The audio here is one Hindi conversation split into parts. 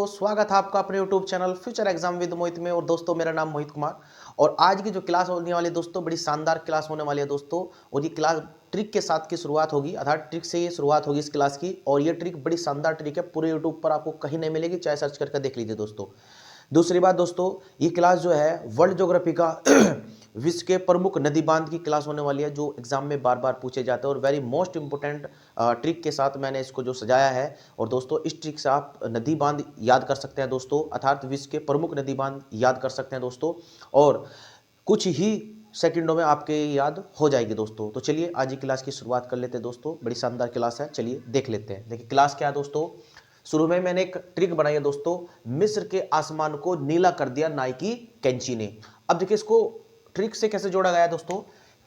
दोस्तों, स्वागत है आपका अपने YouTube channel future exam with Mohit में। और दोस्तों, मेरा नाम मोहित कुमार और आज की जो क्लास होने वाली है दोस्तों, बड़ी शानदार क्लास होने वाली है दोस्तों। और ये क्लास ट्रिक के साथ की शुरुआत होगी, अर्थात ट्रिक से ये शुरुआत होगी इस क्लास की। और ये ट्रिक बड़ी शानदार ट्रिक है, पूरे YouTube पर आपको कहीं नहीं मिलेगी, चाहे सर्च करके देख लीजिए दोस्तों। दूसरी बात दोस्तों, ये क्लास जो है वर्ल्ड ज्योग्राफी का विश्व के प्रमुख नदी बांध की क्लास होने वाली है, जो एग्जाम में बार बार पूछे जाते हैं और वेरी मोस्ट इंपोर्टेंट ट्रिक के साथ मैंने इसको जो सजाया है। और दोस्तों, इस ट्रिक से आप नदी बांध याद कर सकते हैं दोस्तों, अर्थात विश्व के प्रमुख नदी बांध याद कर सकते हैं दोस्तों। और कुछ ही सेकंडों में आपके याद हो जाएगी दोस्तों। तो चलिए आज की क्लास की शुरुआत कर लेते हैं दोस्तों, बड़ी शानदार क्लास है, चलिए देख लेते हैं। देखिए क्लास क्या है दोस्तों। शुरू में मैंने एक ट्रिक बनाई है दोस्तों, मिस्र के आसमान को नीला कर दिया नाई की कैंची ने। अब देखिए इसको ट्रिक से कैसे जोड़ा गया है दोस्तों।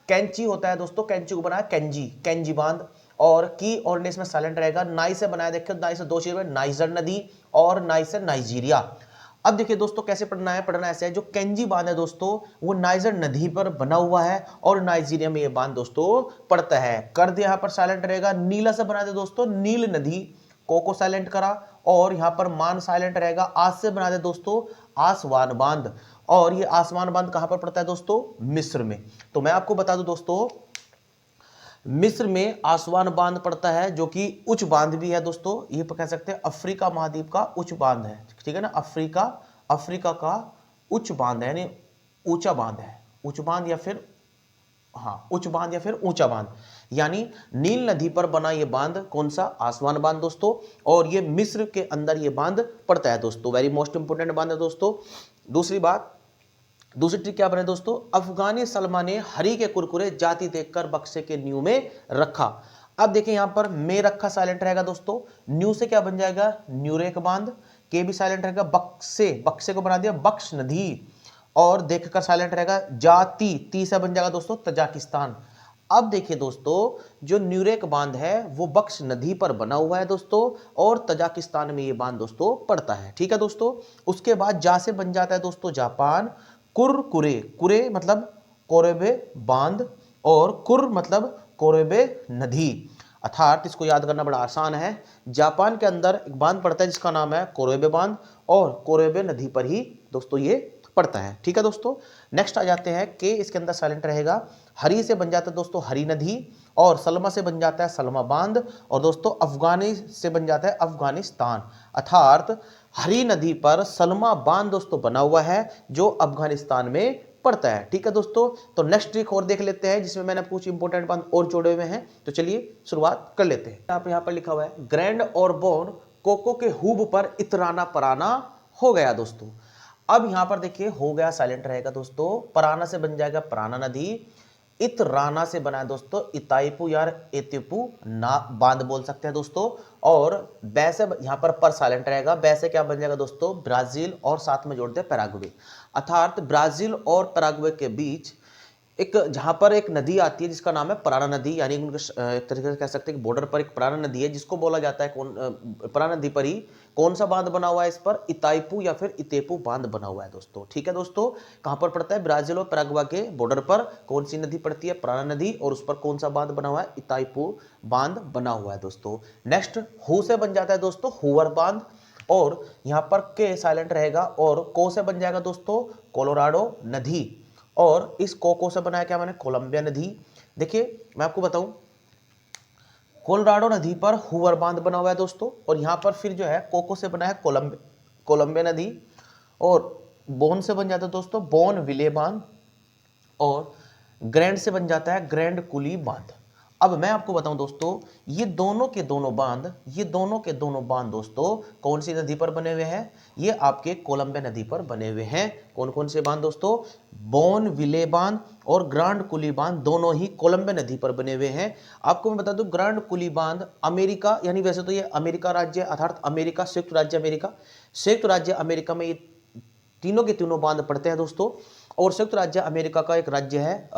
कैंची होता है दोस्तों, कैंची को बनाया कैंजी, कैंजी बांध, और की और ने इसमें साइलेंट रहेगा। नाई से बनाया, देखिए नाई से दो चीज, नाइजर नदी और नाई से नाइजीरिया। अब देखिए दोस्तों कैसे पढ़ना ऐसे है, जो कैंजी बांध है दोस्तों वो नाइजर नदी पर बना हुआ है और नाइजीरिया में ये बांध दोस्तों पड़ता है। कर दिया, यहां पर साइलेंट रहेगा। नीला से बना दे दोस्तों, नील नदी, को साइलेंट करा, और यहां पर मान साइलेंट रहेगा। आज से बना दे दोस्तों आसवान बांध, और ये आसमान बांध कहां पर पड़ता है दोस्तों, मिस्र में। तो मैं आपको बता दूं दोस्तों, मिस्र में आसवान बांध पड़ता है, जो कि उच्च बांध भी है दोस्तों। ये कह सकते हैं अफ्रीका महाद्वीप का उच्च बांध है, ठीक है ना। अफ्रीका का उच्च बांध है, यानी ऊंचा बांध है। उच्च बांध या फिर उच्च बांध या फिर ऊंचा बांध, यानी नील नदी पर बना ये बांध कौन सा, आसवान बांध दोस्तों। और ये मिस्र के अंदर ये बांध पड़ता है दोस्तों, वेरी मोस्ट इंपोर्टेंट बांध है दोस्तों। दूसरी बात, दूसरी ट्रिक क्या बने दोस्तों, अफगानी सलमा ने हरी के कुरकुरे जाति देखकर बक्से के न्यू में रखा। अब देखिए यहां पर में रखा साइलेंट रहेगा दोस्तों, न्यू से क्या बन जाएगा, न्यूरेक बांध। के भी साइलेंट रहेगा, बक्से, बक्से को बना दिया बक्स नदी, और देखकर साइलेंट रहेगा जाति, ती से बन जाएगा दोस्तों तजाकिस्तान। अब देखिए दोस्तों, जो न्यूरेक बांध है वो बक्स नदी पर बना हुआ है दोस्तों, और तजाकिस्तान में ये बांध दोस्तों पड़ता है, ठीक है दोस्तों। उसके बाद जा से बन जाता है दोस्तों जापान। कुरे, कुरे मतलब कोरेबे बांध, और कुर मतलब कोरेबे नदी, अर्थात इसको याद करना बड़ा आसान है। जापान के अंदर एक बांध पड़ता है जिसका नाम है कोरेबे बांध, और कोरेबे नदी पर ही दोस्तों ये पड़ता है, ठीक है दोस्तों। नेक्स्ट आ जाते हैं के, इसके अंदर साइलेंट रहेगा। हरी से बन जाता है दोस्तों हरी नदी, और सलमा से बन जाता है सलमा बांध, और दोस्तों अफगानी से बन जाता है अफगानिस्तान, अर्थात हरी नदी पर सलमा बांध दोस्तों बना हुआ है, जो अफगानिस्तान में पड़ता है, ठीक है दोस्तों। तो नेक्स्ट ट्रिक और देख लेते हैं, जिसमें मैंने कुछ इंपोर्टेंट बांध और जोड़े हुए हैं। तो चलिए शुरुआत कर लेते हैं। आप यहाँ पर लिखा हुआ है, ग्रैंड और बोन कोको के हुब पर इतराना पराना हो गया दोस्तों। अब यहां पर देखिए हो गया साइलेंट रहेगा दोस्तों, पराना से बन जाएगा पराना नदी, इतराना से बना है दोस्तों इताइपू यार एतिपू ना बांध बोल सकते हैं दोस्तों। और वैसे यहां पर साइलेंट रहेगा, वैसे क्या बन जाएगा दोस्तों ब्राजील, और साथ में जोड़ते हैं पैराग्वे, अर्थात ब्राजील और पैराग्वे के बीच एक जहां पर एक नदी आती है जिसका नाम है पराना नदी, यानी एक तरीके से कह सकते हैं कि बॉर्डर पर एक पराना नदी है, जिसको बोला जाता है पराना नदी पर ही कौन सा बांध बना हुआ है, इस पर इताइपू या फिर इतेपू बांध बना हुआ है दोस्तों, ठीक है दोस्तों। कहां पर पड़ता है, ब्राजील और पैराग्वे के बॉर्डर पर कौन सी नदी पड़ती है, पराना नदी, और उस पर कौन सा बांध बना हुआ है, इताइपू बांध बना हुआ है दोस्तों। नेक्स्ट हु से बन जाता है दोस्तों हुवर बांध, और यहां पर के साइलेंट रहेगा, और को से बन जाएगा दोस्तों कोलोराडो नदी, और इस कोको से बनाया क्या मैंने, कोलंबिया नदी। देखिए मैं आपको बताऊं, कोलोराडो नदी पर हुवर बांध बना हुआ है दोस्तों, और यहां पर फिर जो है कोको से बना है कोलंबिया नदी, और बोन से बन जाता है दोस्तों बोन विले बांध, और ग्रैंड से बन जाता है ग्रैंड कुली बांध। अब मैं आपको बताऊं दोस्तों, ये दोनों के दोनों बांध दोस्तों कौन सी नदी पर बने हुए हैं, ये आपके कोलंबिया नदी पर बने हुए हैं। कौन कौन से बांध दोस्तों, बोन विले बांध और ग्रांड कुली बांध, दोनों ही कोलंबिया नदी पर बने हुए हैं। आपको मैं बता दूं, ग्रांड कुली बांध अमेरिका, यानी वैसे तो ये अमेरिका राज्य अर्थात अमेरिका संयुक्त राज्य अमेरिका में ये तीनों के तीनों बांध पड़ते हैं दोस्तों। और संयुक्त राज्य अमेरिका का एक राज्य है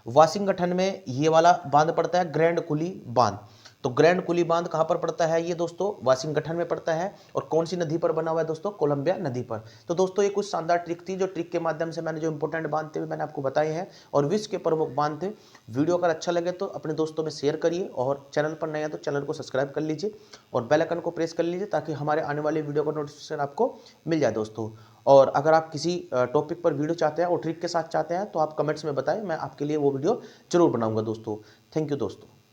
वाशिंगटन में ये वाला बांध पड़ता है ग्रैंड कुली बांध। तो ग्रैंड कुली बांध कहाँ पर पड़ता है ये दोस्तों? वाशिंगटन में पड़ता है। और कौन सी नदी पर बना हुआ है दोस्तों? कोलंबिया नदी पर। तो दोस्तों ये कुछ शानदार ट्रिक थी, जो ट्रिक के माध्यम से मैंने जो इंपॉर्टेंट बांध थे मैंने आपको बताए हैं और विश्व के प्रमुख बांध थे। वीडियो अगर अच्छा लगे तो अपने दोस्तों में शेयर करिए और चैनल पर नए हैं तो चैनल को सब्सक्राइब कर लीजिए और बेल आइकन को प्रेस कर लीजिए ताकि हमारे आने वाले वीडियो का नोटिफिकेशन आपको मिल जाए दोस्तों। और अगर आप किसी टॉपिक पर वीडियो चाहते हैं और ट्रिक के साथ चाहते हैं तो आप कमेंट्स में बताएं, मैं आपके लिए वो वीडियो जरूर बनाऊंगा दोस्तों। थैंक यू दोस्तों।